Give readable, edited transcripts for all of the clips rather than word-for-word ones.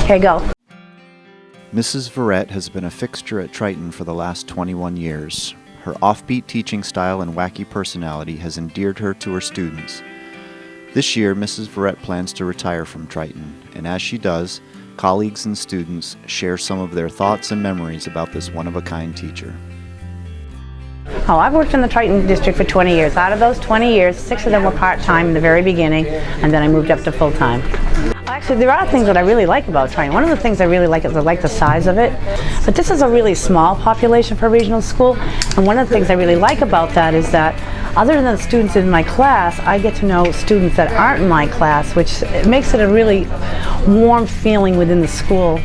Here you go. Mrs. Verret has been a fixture at Triton for the last 21 years. Her offbeat teaching style and wacky personality has endeared her to her students. This year, Mrs. Verret plans to retire from Triton, and as she does, colleagues and students share some of their thoughts and memories about this one-of-a-kind teacher. Oh, I've worked in the Triton district for 20 years. Out of those 20 years, 6 of them were part-time in the very beginning, and then I moved up to full-time. Actually, there are things that I really like about Triton. One of the things I really like is I like the size of it. But this is a really small population for a regional school, and one of the things I really like about that is that other than the students in my class, I get to know students that aren't in my class, which makes it a really warm feeling within the school.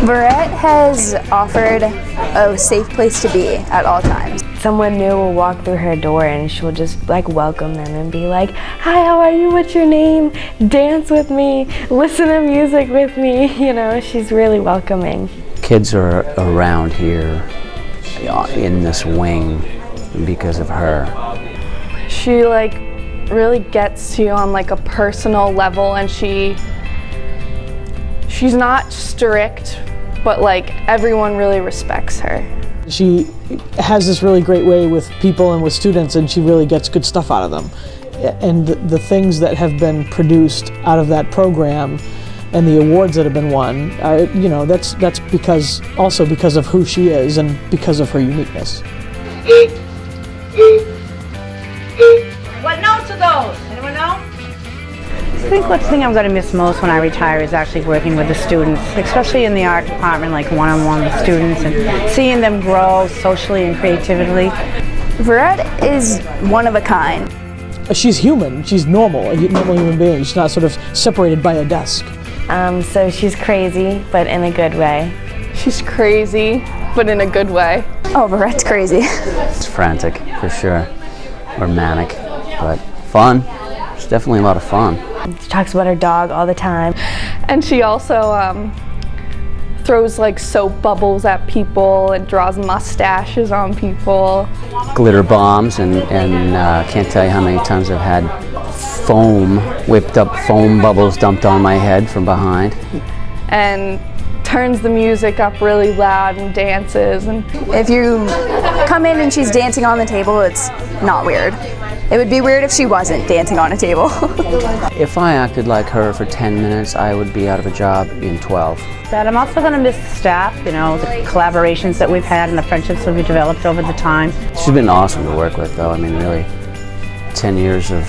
Verret has offered a safe place to be at all times. Someone new will walk through her door and she'll just like welcome them and be like, "Hi, how are you? What's your name? Dance with me, listen to music with me." You know, she's really welcoming. Kids are around here in this wing because of her. She like really gets to you on like a personal level, and she's not strict, but like everyone really respects her. She has this really great way with people and with students, and she really gets good stuff out of them. And the things that have been produced out of that program and the awards that have been won are, you know, that's because of who she is and because of her uniqueness. What notes are those? Anyone know? I think the thing I'm going to miss most when I retire is actually working with the students, especially in the art department, like one-on-one with students and seeing them grow socially and creatively. Verret is one of a kind. She's human. She's normal, a normal human being. She's not sort of separated by a desk. So she's crazy, but in a good way. She's crazy, but in a good way. Oh, Verret's crazy. It's frantic, for sure, or manic, but fun. It's definitely a lot of fun. She talks about her dog all the time. And she also throws like soap bubbles at people and draws mustaches on people. Glitter bombs, and can't tell you how many times I've had whipped up foam bubbles dumped on my head from behind. And turns the music up really loud and dances. And If you come in and she's dancing on the table, it's not weird. It would be weird if she wasn't dancing on a table. If I acted like her for 10 minutes, I would be out of a job in 12. But I'm also going to miss the staff, you know, the collaborations that we've had and the friendships that we've developed over the time. She's been awesome to work with, though. I mean, really, 10 years of,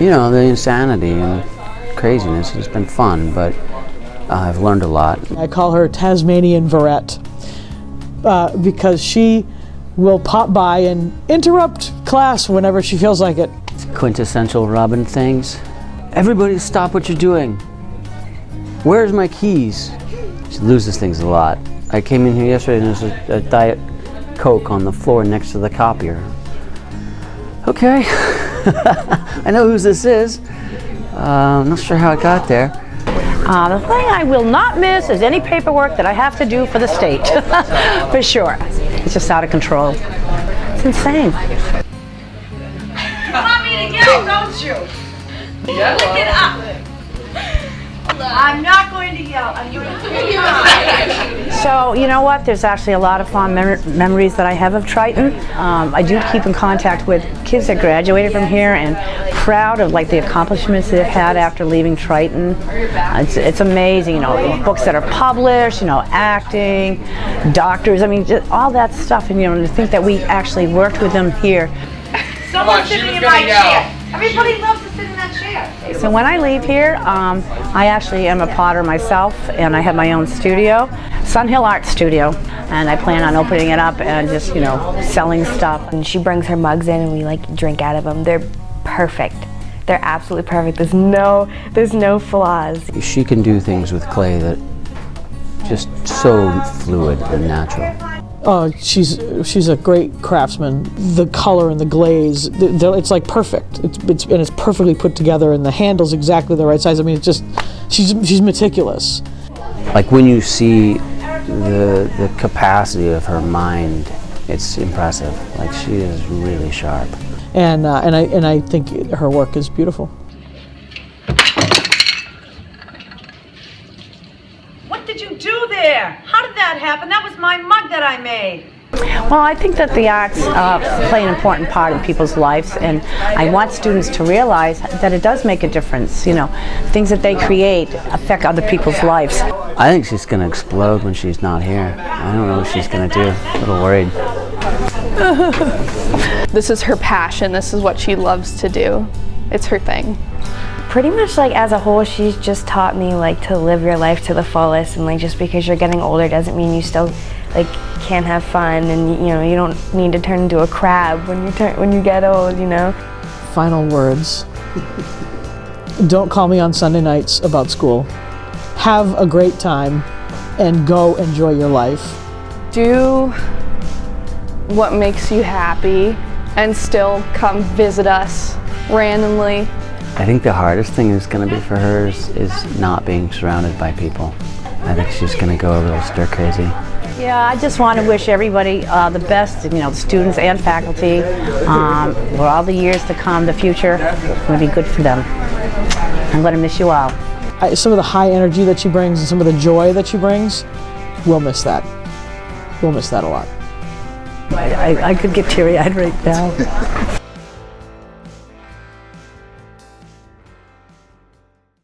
you know, the insanity and craziness. It's been fun, but I've learned a lot. I call her Tasmanian Verret because she will pop by and interrupt class whenever she feels like it. Quintessential Robin things. Everybody stop what you're doing. Where's my keys? She loses things a lot. I came in here yesterday and there's a Diet Coke on the floor next to the copier. Okay, I know whose this is. I'm not sure how it got there. The thing I will not miss is any paperwork that I have to do for the state, for sure. It's just out of control. It's insane. You want me to yell, don't you? Look it up. I'm not going to yell. I'm going to So, you know what? There's actually a lot of fond memories that I have of Triton. I do keep in contact with kids that graduated from here and proud of like the accomplishments they've had after leaving Triton. It's amazing, you know, books that are published, you know, acting, doctors, I mean, just all that stuff. And, you know, to think that we actually worked with them here. Someone's sitting in my chair. Everybody loves to sit in that chair. So when I leave here, I actually am a potter myself, and I have my own studio, Sun Hill Art Studio, and I plan on opening it up and just, you know, selling stuff. And she brings her mugs in and we like drink out of them. They're perfect. They're absolutely perfect. There's no flaws. She can do things with clay that just so fluid and natural. She's a great craftsman. The color and the glaze, it's like perfect. It's perfectly put together, and the handle's exactly the right size. I mean, it's just she's meticulous. Like when you see the capacity of her mind, it's impressive. Like she is really sharp. And I think her work is beautiful. What did you do there? How did that happen? That was my mug that I made. Well, I think that the arts play an important part in people's lives, and I want students to realize that it does make a difference. You know, things that they create affect other people's lives. I think she's going to explode when she's not here. I don't know what she's going to do. A little worried. This is her passion. This is what she loves to do. It's her thing. Pretty much like as a whole, she's just taught me like to live your life to the fullest, and like just because you're getting older doesn't mean you still like can't have fun, and you know, you don't need to turn into a crab when you get old, you know. Final words. Don't call me on Sunday nights about school. Have a great time and go enjoy your life. Do what makes you happy and still come visit us randomly. I think the hardest thing is going to be for her is not being surrounded by people. I think she's going to go a little stir crazy. Yeah, I just want to wish everybody the best, you know, the students and faculty, for all the years to come, the future, will be good for them. I'm going to miss you all. Some of the high energy that she brings and some of the joy that she brings, we'll miss that. We'll miss that a lot. I could get teary-eyed right now.